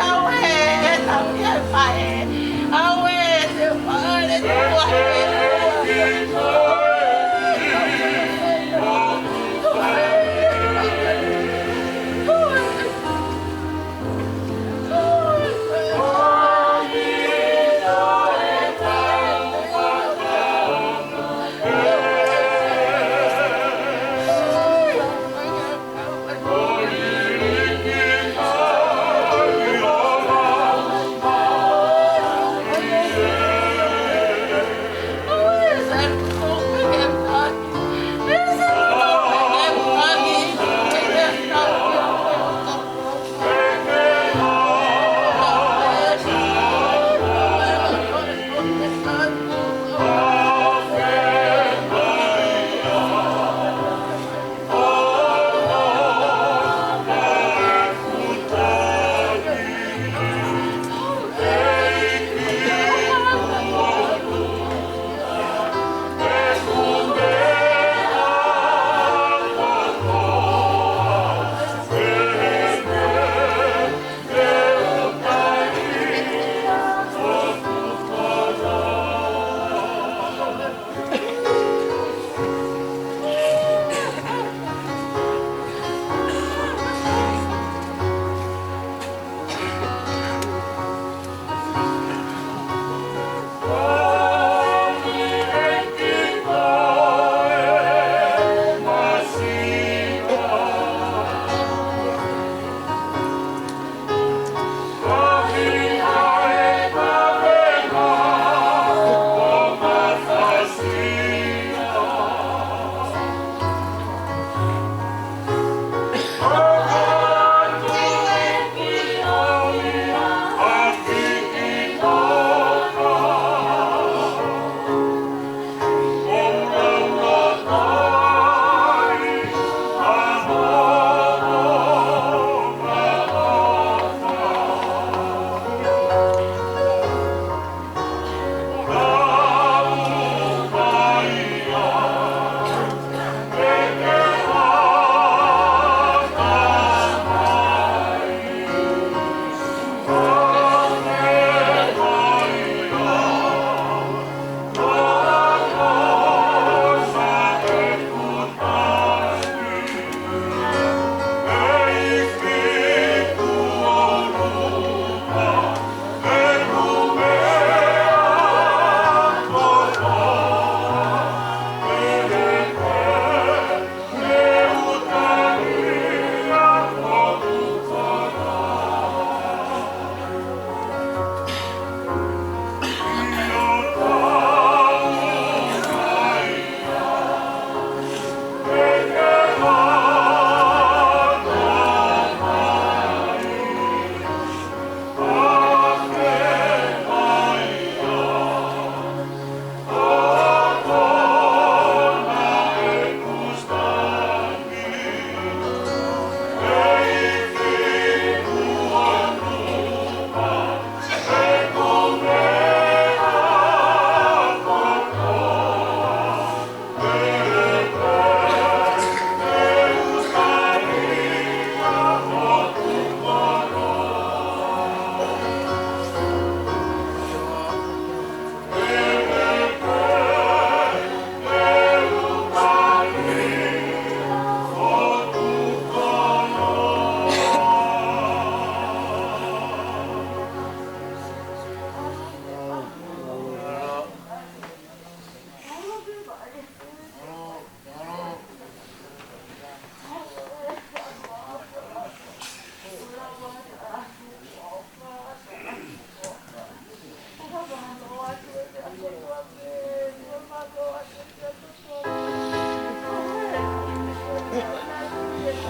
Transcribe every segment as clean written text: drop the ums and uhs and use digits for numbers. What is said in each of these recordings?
Awe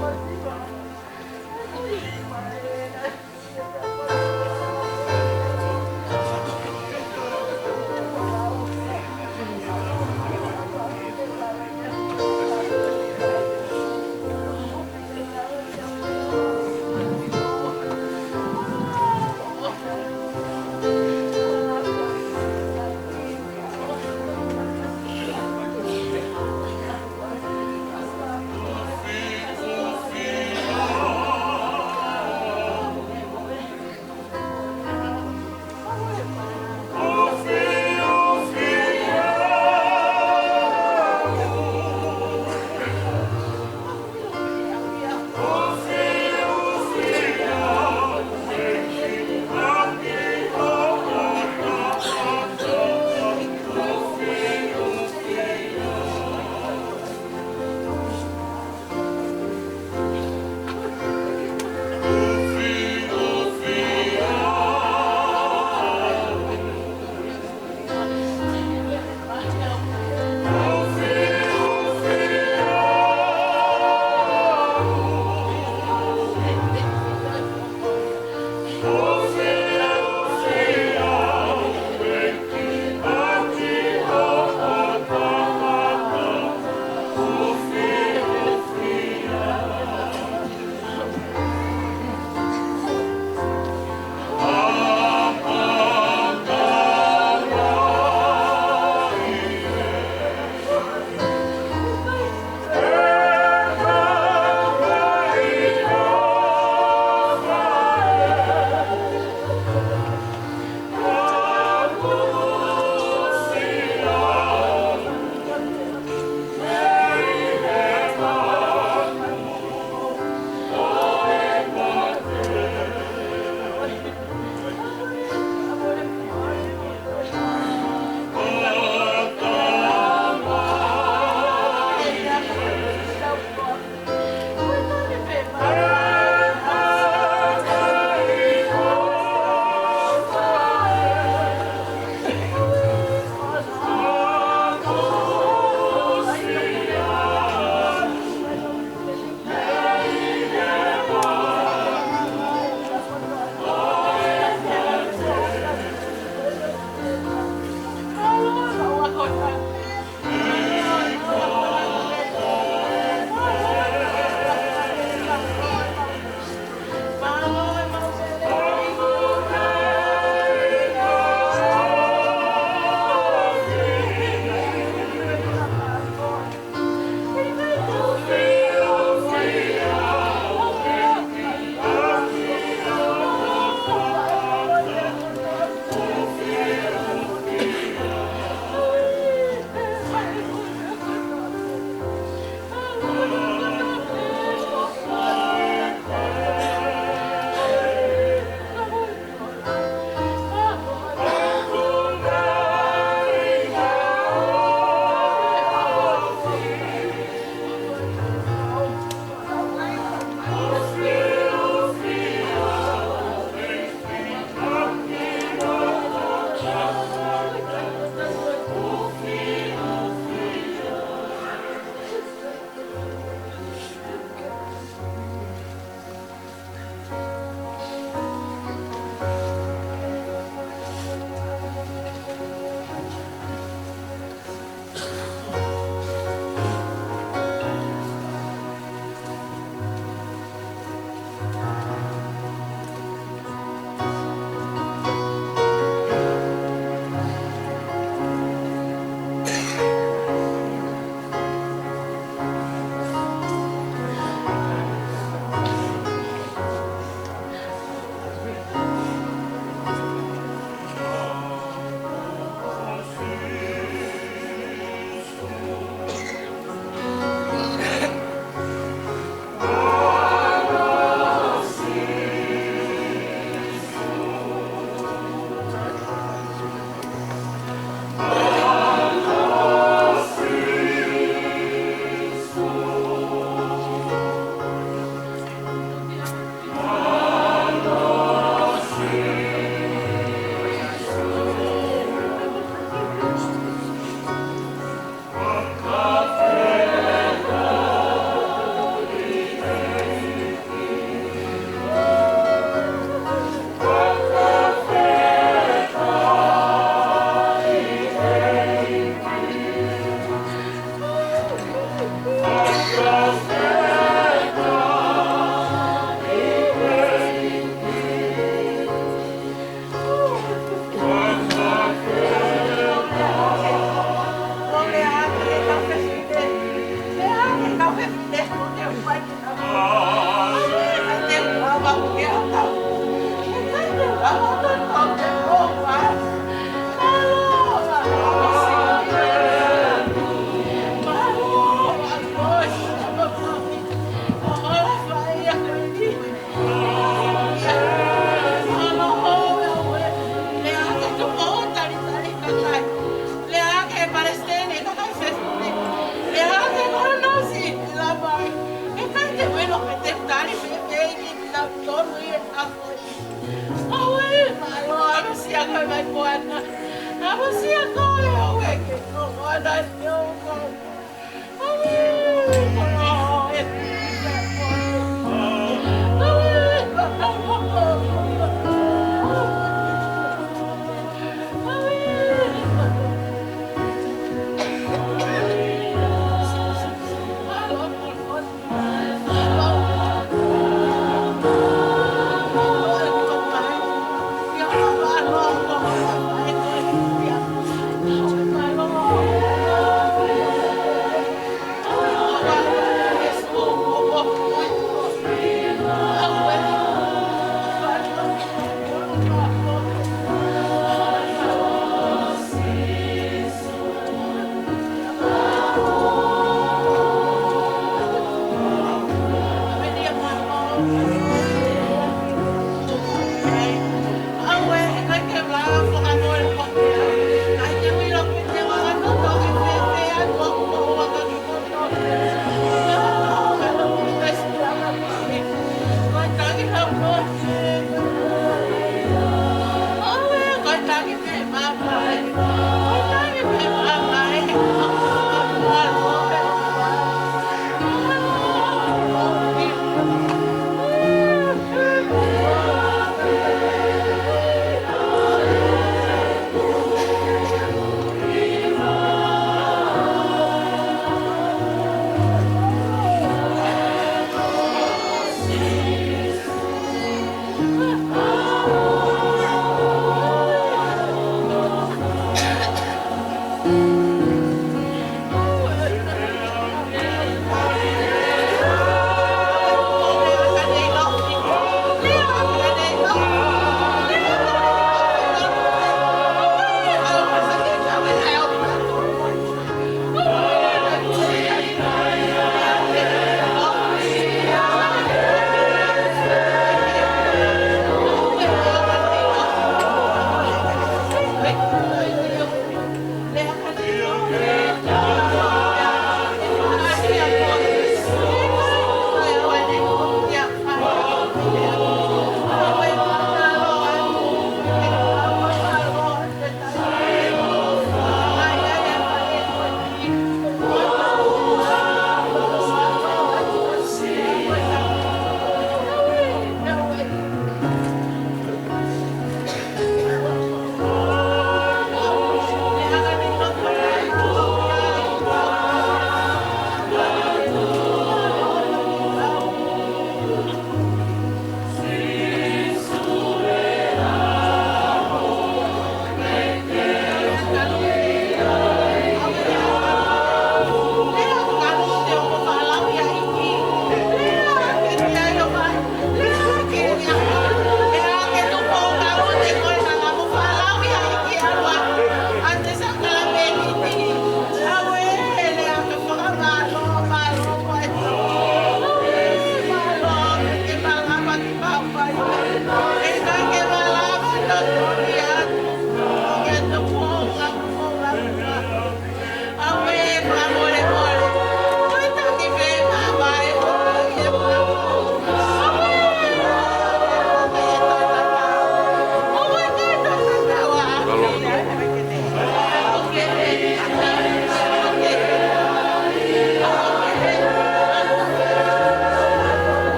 Feel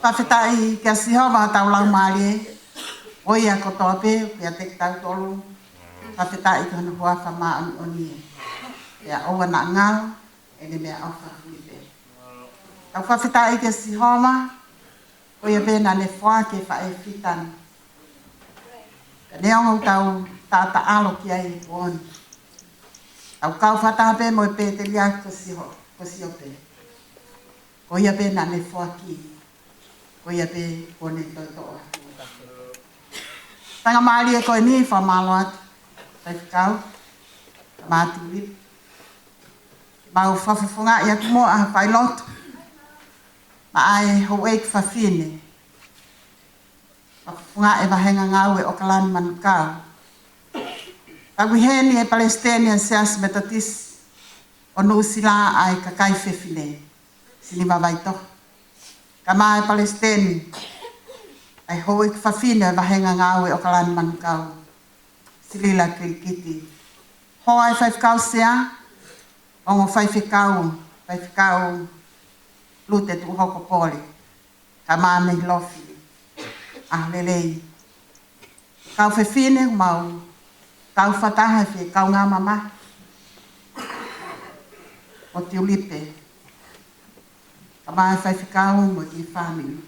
Whawhetai kia sihawa tau lau maari oia kotoa pe, kia te tau tolu. Whawhetai ki hana hua whamaa oni. Ia oa na ngau, ene mea au whawhi pe. Tau whawhetai kia sihawa, oia pe na ne whaa ke whae whitan. Ka neongo tau tata alo ki ai poni. Tau kau whataha pe mo pe te lia ko siho pe. Oia pe na ne whaa ki. Oia pe pone totoa. Tanga maari e koe ni whamalo atu. Tai whikau. Mātu lip. Mau whawhiwhunga i atu moa a whai lotu. Ma ai hou eik whawhine. Whawhiwhunga e wahenga ngau e okalani manukau. Tagu heni e Palestinian Seas Metatis. O nuusila ai kakai whewhine. Sini Vavau toh. Kama e Palestini. Ai hoi ki whawhine wahenga ngau e o kalani manukau. Silila kirikiti. Ho ai whaifkau sea. Ongo whaifkau. Lute tu hoko poli. Kama me lofi. Ah lelei. Kau whawhine mau. Kau whataha whi kau ngā mama. O te ulipe. Kama e whaifkau mo i Famili.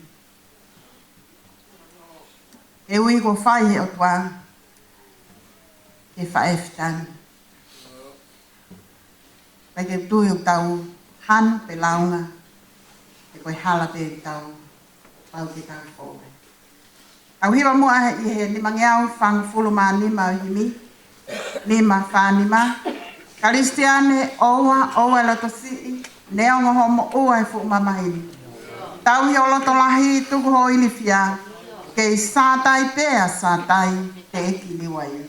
E ui ko whai he o tua, e whae whitani. Pai ke tui o tau hanu pe launga, e koe hala pe tau, pau ke tau fōre. Au hiwa mua he i he ni mangeau whang fulu mā nima o himi, nima whanima, Karistiane oua loto sii, neongo homo ua e fu mamahini. Tau hi o loto lahi tuku ho ili fia, kei sātai pēa sātai te eki liwai.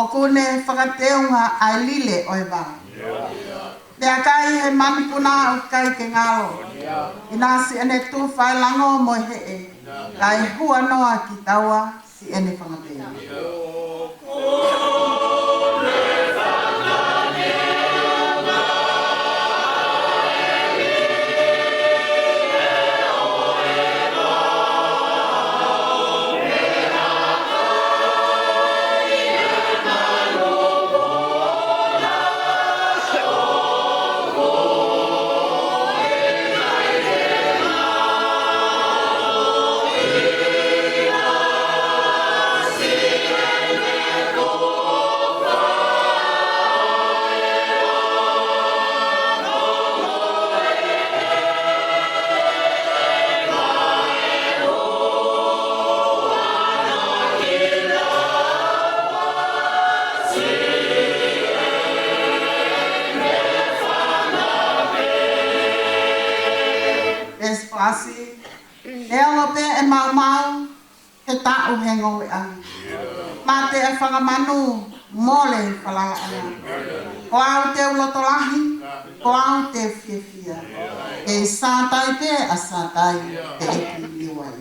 Kone whakateunga ai lile oi wā. Pea kai he manipuna o kai ke ngalo. Inasi ene tu whai lango mo he e. Lai hua noa ki taua si ene whakateunga. Hengo e ang. Mate e whakamanu, mole whalala ana. Ko au te ulotolahi, ko au te whiawhia. E sātai pe a sātai te eki liwai.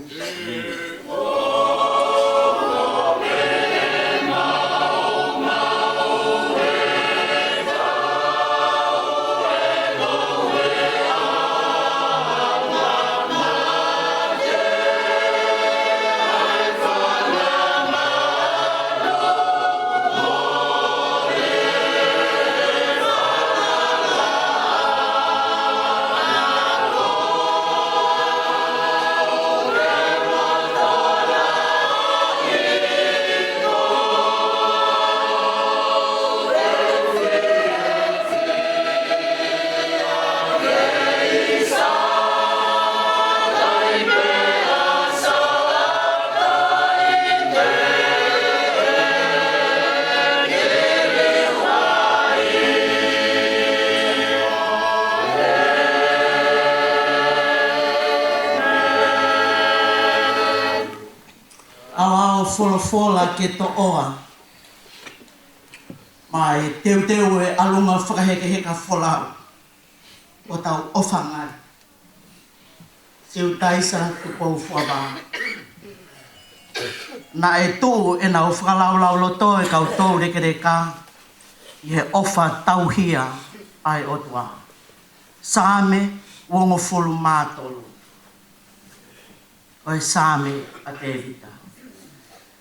fola ke to oa. Mai teu e alunga whakaheke fola o tau ofangari. Siutaisa Tupou Fuavao. Na e tō e nau whakalaulau loto e kau tō rekereka i he ofa tauhia ai otua. Sāme wongo fulu mātolu. O e sāme a te vita.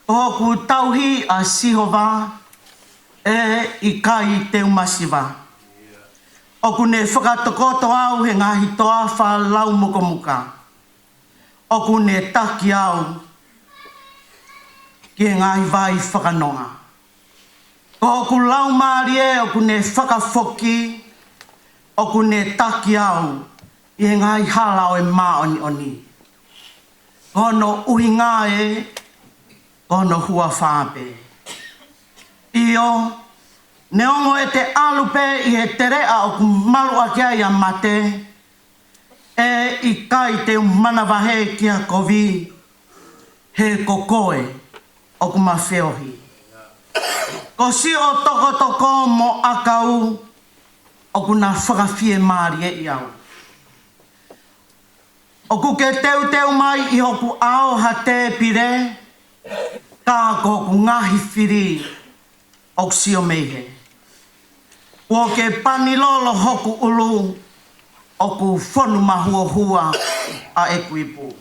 O ku tauhi a Sihova e i kai te umasiwa. O ku ne whakatokoto au he ngahi toa wha lau muka muka. O ku ne taki au ki ngahi vai whakanonga. O ku lau maari e o ku ne whakafoki. O ku ne taki au i ngahi hala o e maoni oni. Kono uhinga e, kono hua whāpe. Io, ne ongo e te alupe i he terea o ku malu a kia ia mate, e i kai te manawahe kia kovi, he kokoe o ku mawheohi. Ko si o toko mo akau, o ku na whakawhie maari e i au. O ku ke teu mai i hoku ao ha te pire, ka ko ku ngahi whiri o sio meihe. O ke panilolo hoku ulu o ku whonu mahua a e kuipu.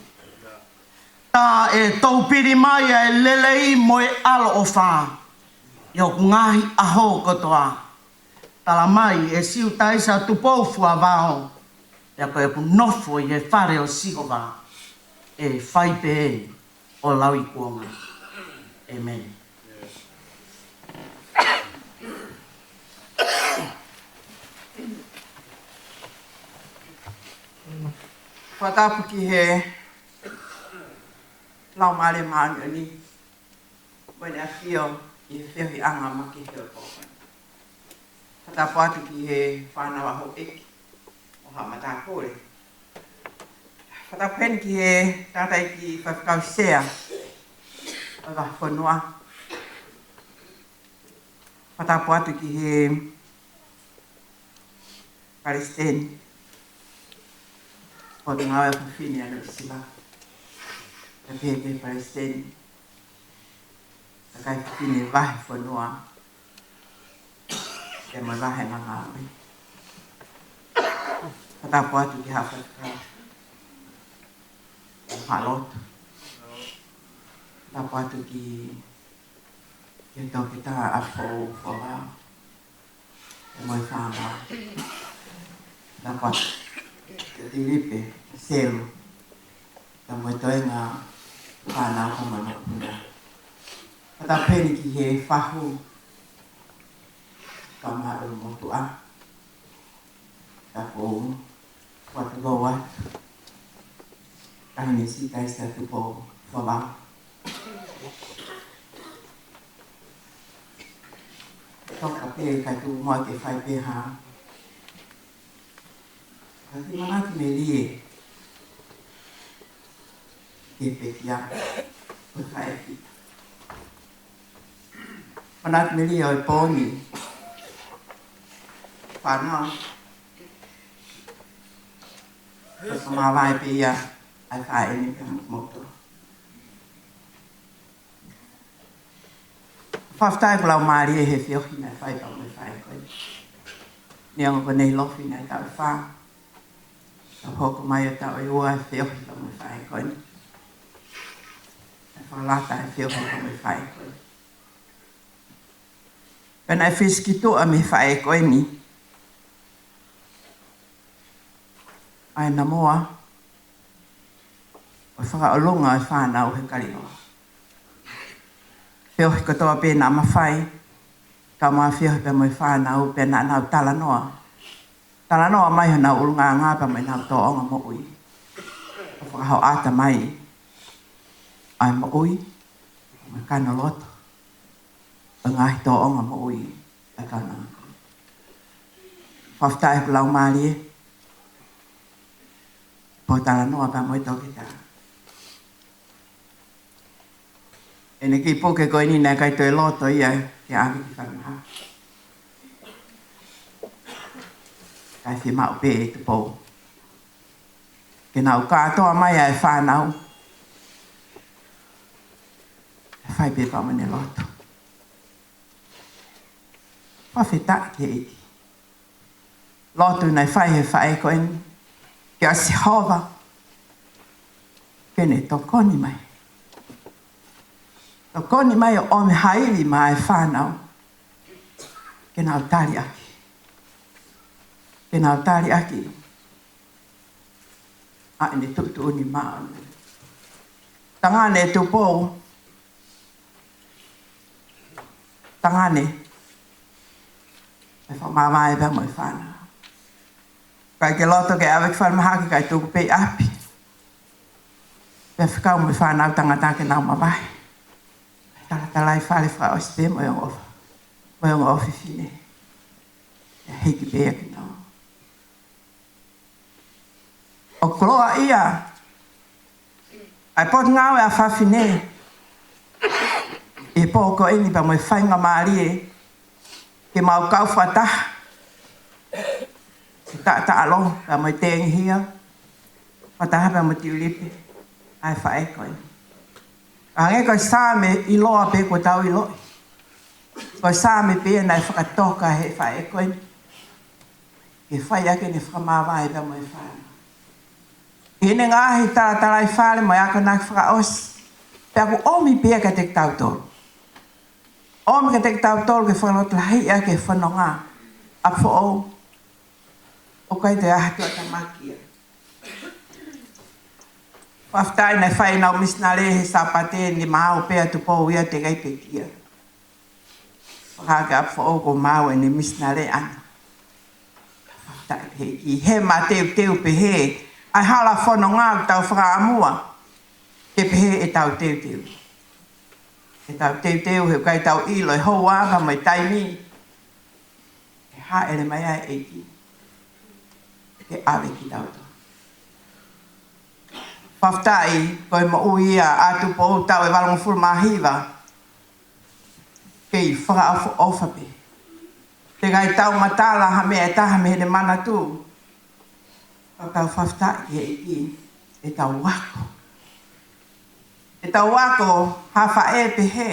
Tā e taupiri mai e lelei mo e alo o whā. I hoku ngahi aho kotoa. Tala mai e Siutaisa Tupou Fuavao. Ia koe ku nofo i e whare o Sihova e whaipe e o laui kuonga. Amen. Whatapuki he lau mare maani ani. Wene a whio i he whiohi anga maki heo kōkana. Whatapuatu ki he whānawa ho eki. Mata kore. Whatapen ki he tātai ki whakau sea. O whonua. Whatapu atu ki he Palestine. O te ngawe whawhini anu i siwa. Ka pepe Palestine. Ka kai whawhini wahi whonua. Ke mai wahe nga ngawe. Whatapu atu ki hawhaka. Lotu. Whatapu atu ki toki tā Afou Fuavao. E moi Famili. Whatapu atu. Te tiripe, selu. Ta moi toi ngā whānau homana puna. Whatapeni ki he whahu. Ka maru motu a. Tupou, Whakagoa, Famili Siutaisa Tupou Fuavao. Toka pe kai tu moi ke whai pe ha. Kasi manaki me lie. Ke pe kia. Fakaeiki. Manaki me lie o e pōni. Whanau. Ka mawai pe ia ai whae ni ka moto. Whaftai ko lau maari e he whiohi nai whai tau me whae koe. Ni anga ko nei lofi nai tau e wha. Ka hoko mai o tau e ua e whiohi tau me whae koe. E whalata e whiohi tau me whae koe. Pena e whiskitu a me whae koe ni. Ai na moa, o whakaolonga e whānau he karinoa. Whiohi katoa pēnā mawhai, ka mua whiohi pe moi whānau pēnā nau talanoa. Talanoa mai ho nau urunga ngāpa mai nau tō onga mo ui. O whakahau ata mai, ai mo ui, mai kāna loto. O ngāhi tō onga mo ui, ai kāna. Whaftai ko lau maari e. Po talanoa pa moi toki tā. Ene ki poke ko ini nai kai toi loto ia ke ake ki whamaha. Kai whi mau pe e Tupou. Ke nau katoa mai ai whanau. E whai pe pamane loto. Whawhita ke eki. Lotu nei whai he whae ko eni. Ke asi hova. Ke ne tokoni mai. Tokoni mai o ome haili mai whanau. Ke nau tali aki. Ke nau tali aki. A ene tutu uni maa. Tangane Tupou. Tangane. E whamawai ba mo i whanau. Kai ke loto ke awek whanmaha ki kai tuku pei api. Pe whikau mo i whanau tangata ke nau mawai. Talatalai whale wha o sipe mo yung ofa. Mo yung ofi fine. E heiki pea ki nau. O kloa ia. Ai pot ngau e a whawhine. E pōko ini pa mo i whainga maari e. Ke mau kau whataha. Se ta along pa mo i tengi hia. Whataha pa mo ti ulipe. Ai whae koe. Ange koe sāme i loa pe ko tau i loi. Koe sāme pe nai whakatoka he whae koe. Ke whai ake ni whamawai pa mo i whae. Hine ngahi tarai whale mo i ako nai whakaosi. Pe ako omi pe ka te tau tolu. Omi ka te tau tolu ke whanotlahi ake whanonga. Apho o. O kai te ahatu a tamakia. Whaftai nei whai nau misna lehe sapate ni mau pea Tupou ia te gai pe kia. Whakaka apho o ko mau e ni misna le ana. Whaftai he ki he ma teu pe he. Ai hala whanonga tau whakaamua. Ke pe he e tau teu. E tau teu he kai tau ilo e hou anga mai taimi. E ha ere mai ai eki. Ke awe ki tau tau. Whaftai, koe mo uia a Tupou tau e walongo furu mahiwa. Kei whakaafo ofape. Te gai tau matala ha mea e taha me he ne mana tu. O tau whaftai he eki. E tau wako. E tau wako ha whae pe he.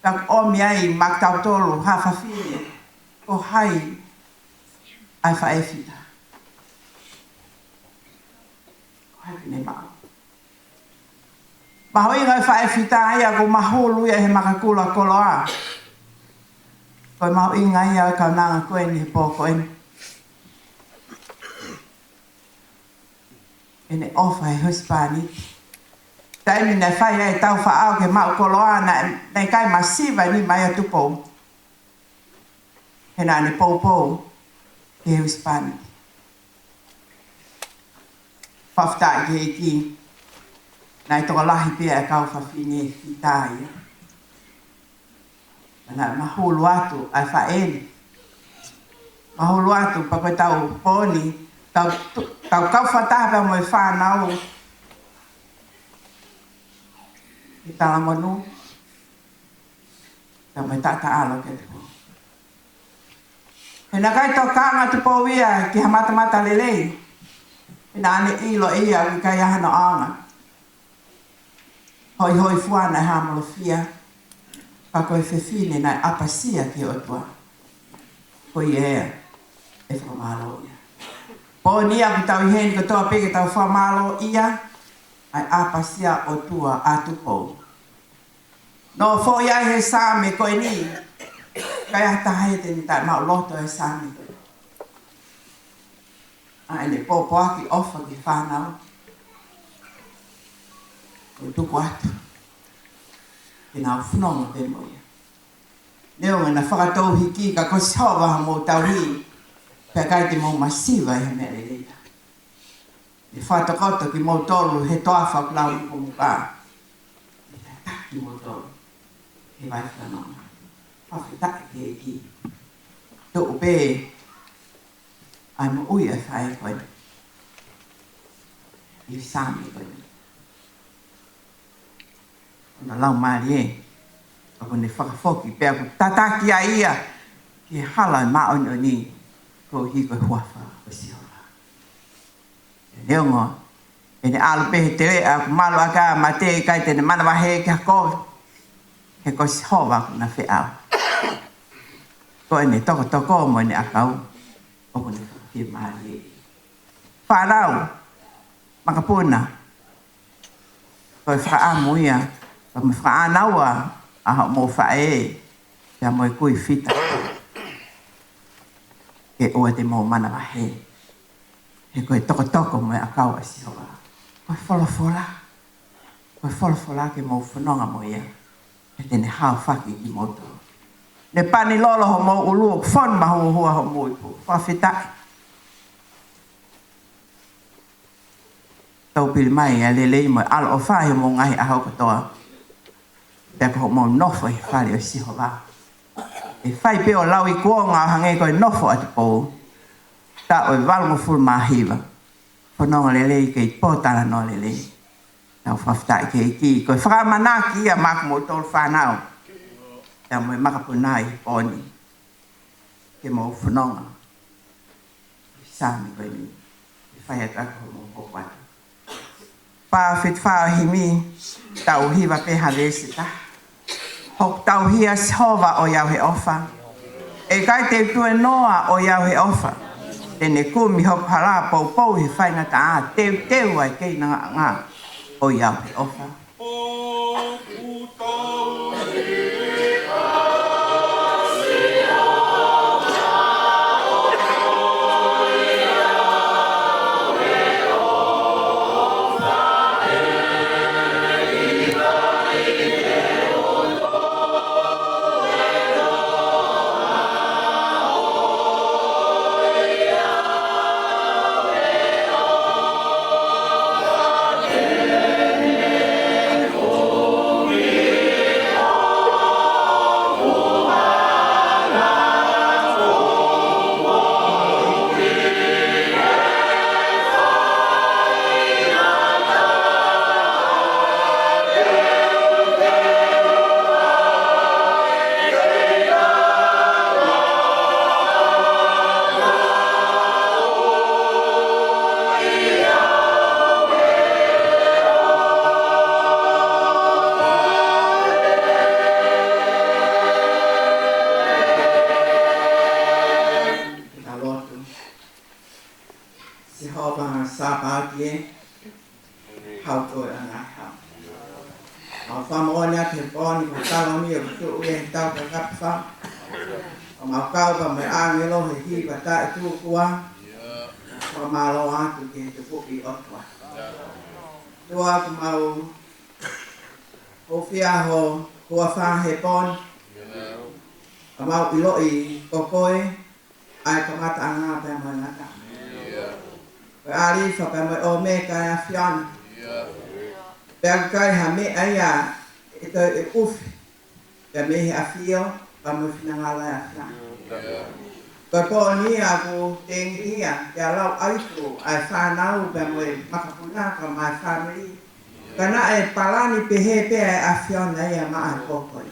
Tak omi ai mak tau tolu ha whawhine. Ko hai ai whae whita. Maho inga e whae whita ia ko mahulu ia he makakula koloa. Koe maho inga ia e kaunanga koe ni he pōko eni. Ene ofa he huspani. Taimi nei whai ai tau whaau ke mau koloa nei kai masiva ni mai a Tupou. He nā ne pōpou ke huspani. Whaftai ke eki. Nai toka lahi pia e kau whawhine ki tāi. Nā mahulu atu ai whaeni. Mahulu atu pa koe tau pōni. Tau kau whataha pa mo i whanau. I tala monu. Tau mai tata alo ke te po. He nā kai tau kānga Tupou ia ki ha mata lelei. Ina ane ilo ia ki kai ahana anga. Hoi fuana e hamalo fia. Pako e whewhine nai apasia ki otua. Hoi ea e whamalo ia. Po ni aku tau i heni ko toa peke tau whamalo ia. Ai apasia otua a Tupou. No fo ia he sāme koe ni. Kai ahtahe te ni tai mau loto e sāme. Ai ne popo aki ofa ki whanau. Ko tuku atu. Ke nau whanonga te moia. Neo ngana whakatou hiki ka kosi hawa mo tau hi. Pea kai te mou masiva e mea leila. Ne whatakoto ki mou tolu he toa whaklau ko muka. E taki mou tolu. He vai whanonga. Whawhetaki ke eki. Tuku pe. Ai mo ui e whae koe. I sāmi koe. na lau malie ako ne whakafoki pe ako tataki a ia ki hala ma on oni ko hi ko huafa o si ora leongo ene alu pe te ako malo aka mate kai te mana wa he ka ko he ko si hova na fe a ko ene toko mo ne akau o ko ne ki malie Favaau makapuna ko whaamuia pa me whaanaua a mo whae kia mo kui fita ke oa te mo mana wahe he koe toko mo a kau a si hoa koe wholofola ke mo whanonga mo ia e tene hao whaki i moto ne pani lolo ho mo ulu whon mahu hua ho mo ipu whawhita tau pili mai a lelei mo alo o whahe mo ngahi a hau katoa te ko mo nofo i whare o si hoa e whai pe o lau i kuonga hange koe nofo a Tupou ta o i walmo ful mahiwa whanonga lelei ke i pōtana no lelei tau whawhtai ke i ki koe whakamanaki a maka mo tolu whanau ta mo i makapunai pōni ke mo whanonga i sami koe ni i whai atako mo hopatu pa fit fa himi tau hiwa pe halesi ta hok tau hia hova o yau he ofa e kai te tue noa o yau he ofa tene kumi hok hala pou he whainga ta teu ai kei na ngā o yau he ofa Amau iloi kokoi ai kamata anga pe mo ngata. Ali fa pe mo o me ka fian. Pe kai ha me aya ito e uf. Pe me afio pa mo finangala ya. Ko ko ni aku tengia ya lau aitu ai fa nau pe mo makapuna ka ma famili. Kana e palani pe he pe afion ya ma kokoi.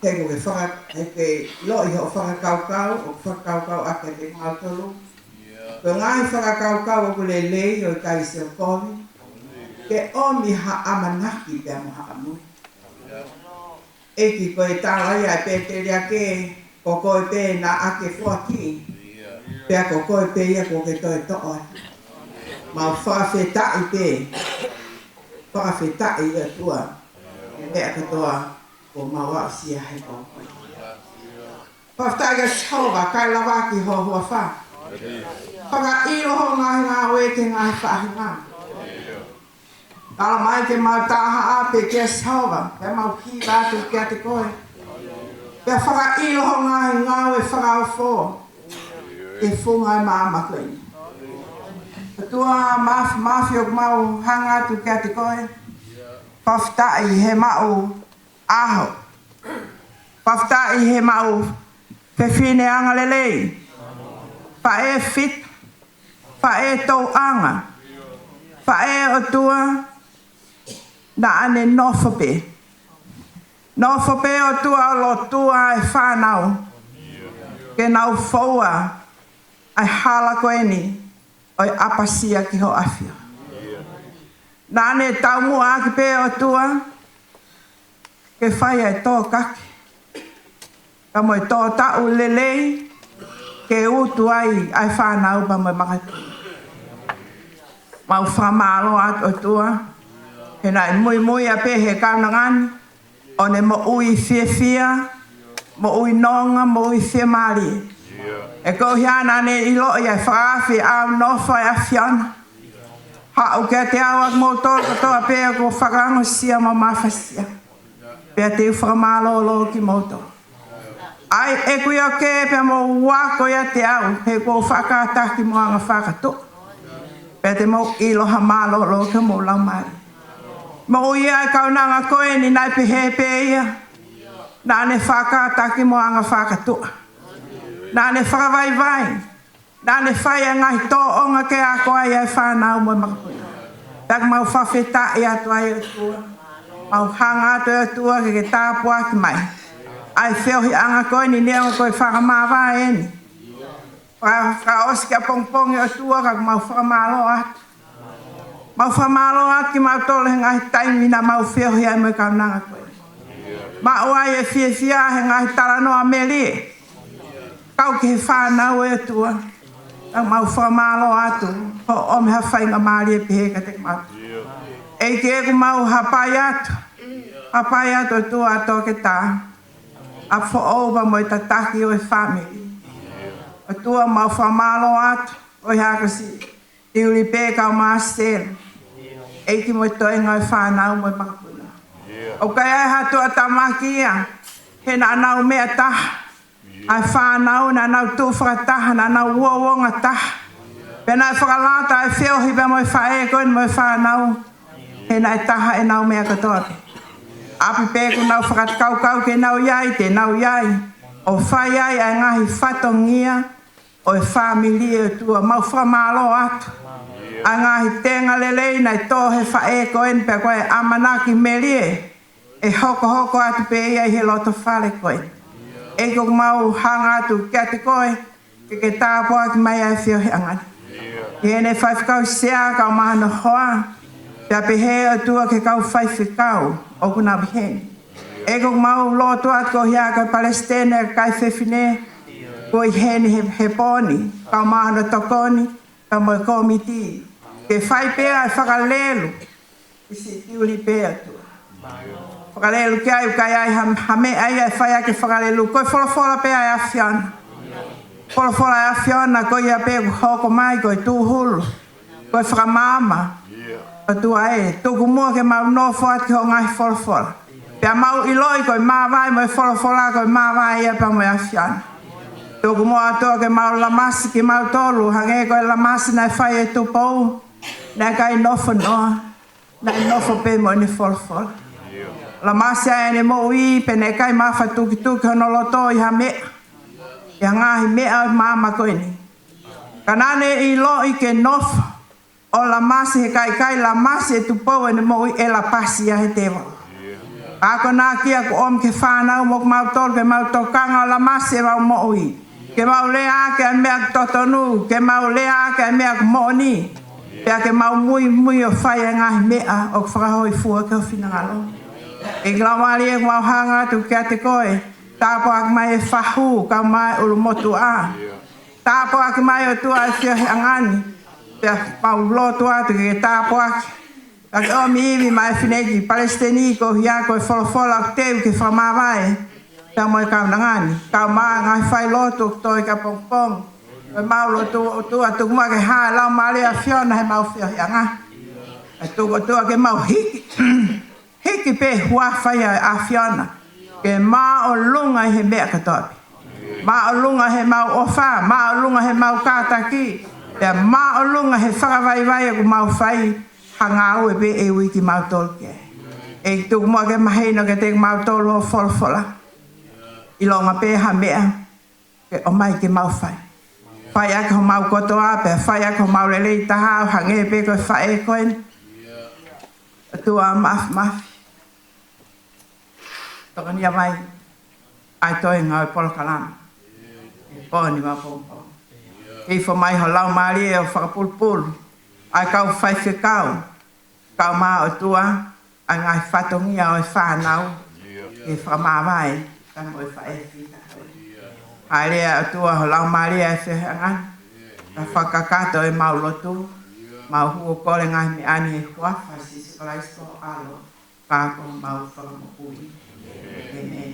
Tengo que falar que lo yo falar cau a que te mal tolo. Pero ngai falar cau ko le yo kai se ko que o mi ha amanaki pe ma amu. E ki ko ta ya pe te ya que ko pe na a que fo aquí. Pe ko pe ya ko que to. Ma fa feta ite. Fa feta ite tua. Pe ko toa o mawa sia he ko. Paftaga shova kai lavaki ho fa. Paga ilo ho nga we ke nga fa nga. Ala mai ke ma ta ha pe ke shova, pe ma ki ba tu ke te ko. Pe faga ilo ho nga we faga fo. E fo nga ma ko ni. Tua mafio mau hanga tu ke te ko. Pafta I he mau aho. Pafta I he mau Pefine anga lelei. Pa e fit. Pa e tau anga. Pa e o tua. na ane nofo pe. Nofo pe o tua o Lotu ai whanau. Ke nau foua ai hala koe ni oi apasia ki ho afia. Na ane tau mua aki pe o tua ke whai ai tō kaki. Ka moi tō tau lelei ke utu ai whanau pa moi makatu. Mau whamalo at o tua he nai mui a pe he kaunangani o ne mo ui fia mo ui nonga mo ui fia mari. E ko hiana ne ilo ia whaafi au nofa e afiana. Hau ke te awak mo tō katoa pe ko whakango sia mo mawhasia. Pea te whamalo lo ki mo tō. Ai e kui o ke pe mo wako ia te au he ko whakataki mo anga whakato. Pea te mo iloha malo lo ke mo lau mari. Mo ia e kaunanga koe ni nai pe he pe ia. Na ne whakataki mo anga whakato. Na ne whakawai. Na ne whai ngai tō onga ke a koe ai whanau mo makapuna. Tak mau whawheta i atu ai o tua. Mau hanga atu ai o tua ke tāpua ki mai. Ai whiohi anga koe ni nea koe whakamawai e ni. Whakaosi kia pongpongi o tua kak mau whakamalo atu. Mau whamalo atu ki mau tole ngai taimi na mau whiohi ai mo kaunanga koe. Mau ai e fia he ngai taranoa meli. Kau ke he whanau e tua. Ang mau whamalo atu. Ho o me ha whainga maari e pehe ka te mau. E ke ku mau hapai atu. Hapai atu tua ato ke tā. A fo ova mo i tataki o e Famili. O tua mau whamalo atu. O i Akosi. I uli pe kau maastel. E ki mo i toi ngai whanau mo i makapuna. O kai ai hatu a tamaki ia. He na anau mea taha. Ai whanau na nau tūwhakataha na nau uawonga taha. Pena e whakalata e whiohi pe mo i whae koe mo i whanau. He na e taha e nau mea katoa pe. Api pe ku nau whakatkau ke nau iai te nau iai. O whai ai ai ngahi whatongia o e Famili e tua mau whamalo atu. Ai ngahi tenga lelei na i tō he whae koe pe koe amanaki melie. E hoko atu pe iai he loto whale koe. E kuk mau hanga atu kia te koe, ke tāpua ki mai ai whio he angani. I ene whaiwhikau sea kau mahana hoa, pia pehe o tua ke kau whaiwhikau o kuna biheni. E kuk mau lotu atu ko hia kai Palestine kai whewhine, ko i heni he poni, kau mahana tokoni, kau mo komiti. Ke whai pea e whakalelu, i si tiuli pea tua. Whakalelu ki ai ukai ai hame ai ai whai ake whakalelu. Koe wholofola pe ai awhiana. Wholofola ai awhiana koe ia pe hoko mai koe tūhulu. Koe whakamama. O tua e. Tuku mua ke mau nofo ati ho ngai wholofola. Pea mau iloi koe mawai mo e wholofola koe mawai ia pa mo e awhiana. Tuku mua atua ke mau lamasi ki mau tolu. Hange koe lamasi nai whai e Tupou. Nai kai nofo noa. Nai nofo pe mo ni wholofola. La masia ene mo ui pene kai mafa tuki hono loto i ha mea. Ia ngahi mea mama koe ni. Kanane i lo i ke nofa. O la masi he kai la masi e Tupou ene mo ui e la pasi a he tewa. Ako nā kia ko om ke whanau mo mau tol ke mau tokanga o la masi e mau mo ui. Ke mau lea ke a mea totonu. Ke mau lea ke a mea mo ni. Pea ke mau mui o whai a ngahi mea o whakahoi fua ke o whinangalo. E glamari e mau hanga tu kia te koe. Tāpo ak mai e whahu, kau mai ulu motu a. Tāpo ak mai o tua e whio he angani. Pea mau lotu atu ke tāpo ak. Ak o mi iwi mai whineki, Palestini ko hia koe wholofola ak teu ke whamawai. Pea moi kau nangani. Kau maa ngai whai lotu toi ka pongpong. Koe mau lotu o tua tu mua ke haa lau maari a whiona he mau whio he angani. E tuko tua ke mau hiki. Hiki pe hua whai a whiona. Ke maa o lunga he mea katoapi. Maa o lunga he mau ofa. Maa o lunga he mau kātaki. Pea maa o lunga he whakawaiwai aku mau whai. Hanga au e pe e wiki mau tolke. E tuku mua ke mahino ke te mau tolu o wholofola. Ilonga pe ha mea. Ke o mai ke mau whai. Whai ake ho mau kotoa. Pea whai ake ho mau lelei taha. Hange pe koe whai koen. Tua mafi. Toka ni mai. Ai toi ngau pola kalama. Poni ma pompo. Kei fo mai ho lau mari e o whakapulpul. Ai kau whai whikau. Kau maa o tua. Ai ngai whatongia o e whanau. E whamawai. Tango e whae whika. Ai lea o tua ho lau mari e whihangan. Ka whakakato e mau lotu. Mau huo kore ngai me ani e huafa. Sisi Christo alo. Kako mau whakamokui. Amen.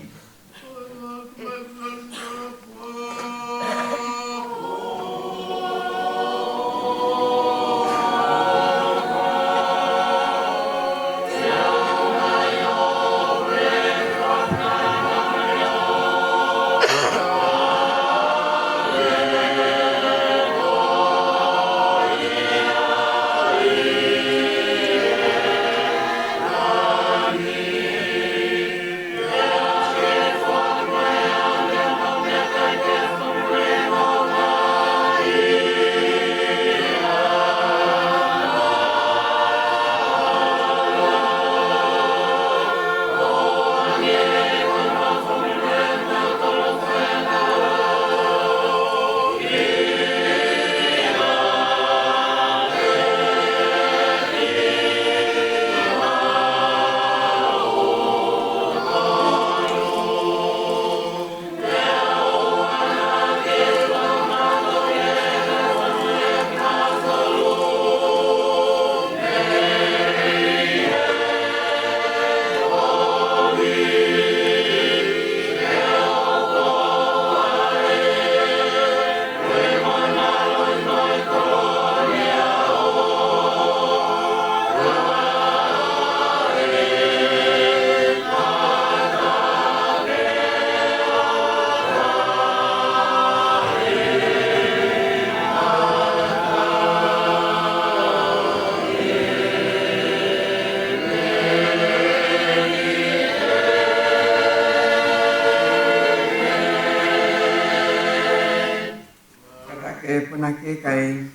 Kai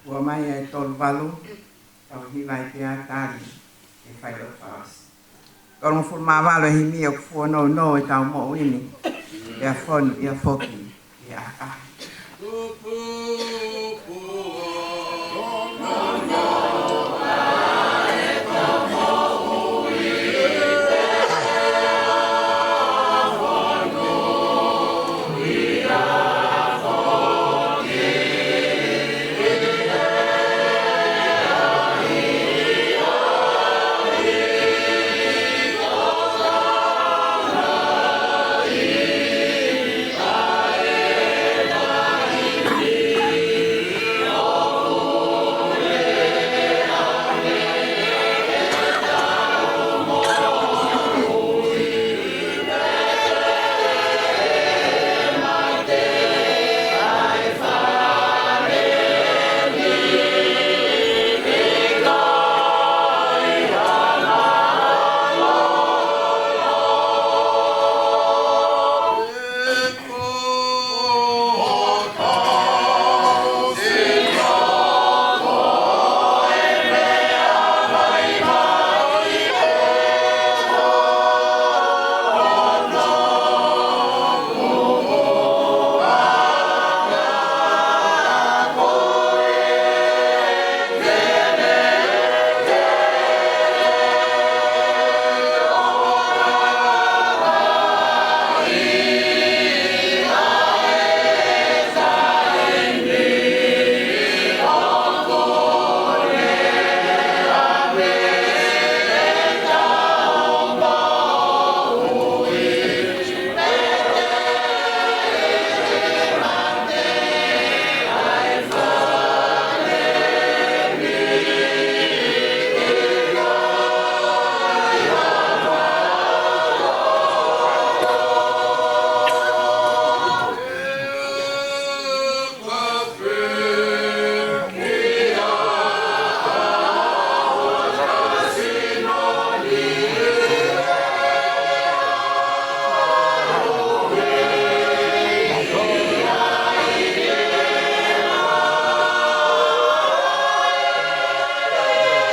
ua mai e tolu valu tau hiwa i pia tari e whai o whaas. Koro mfuru maa walo hi mi o kufua no e tau mo ini e a whonu i a whoki.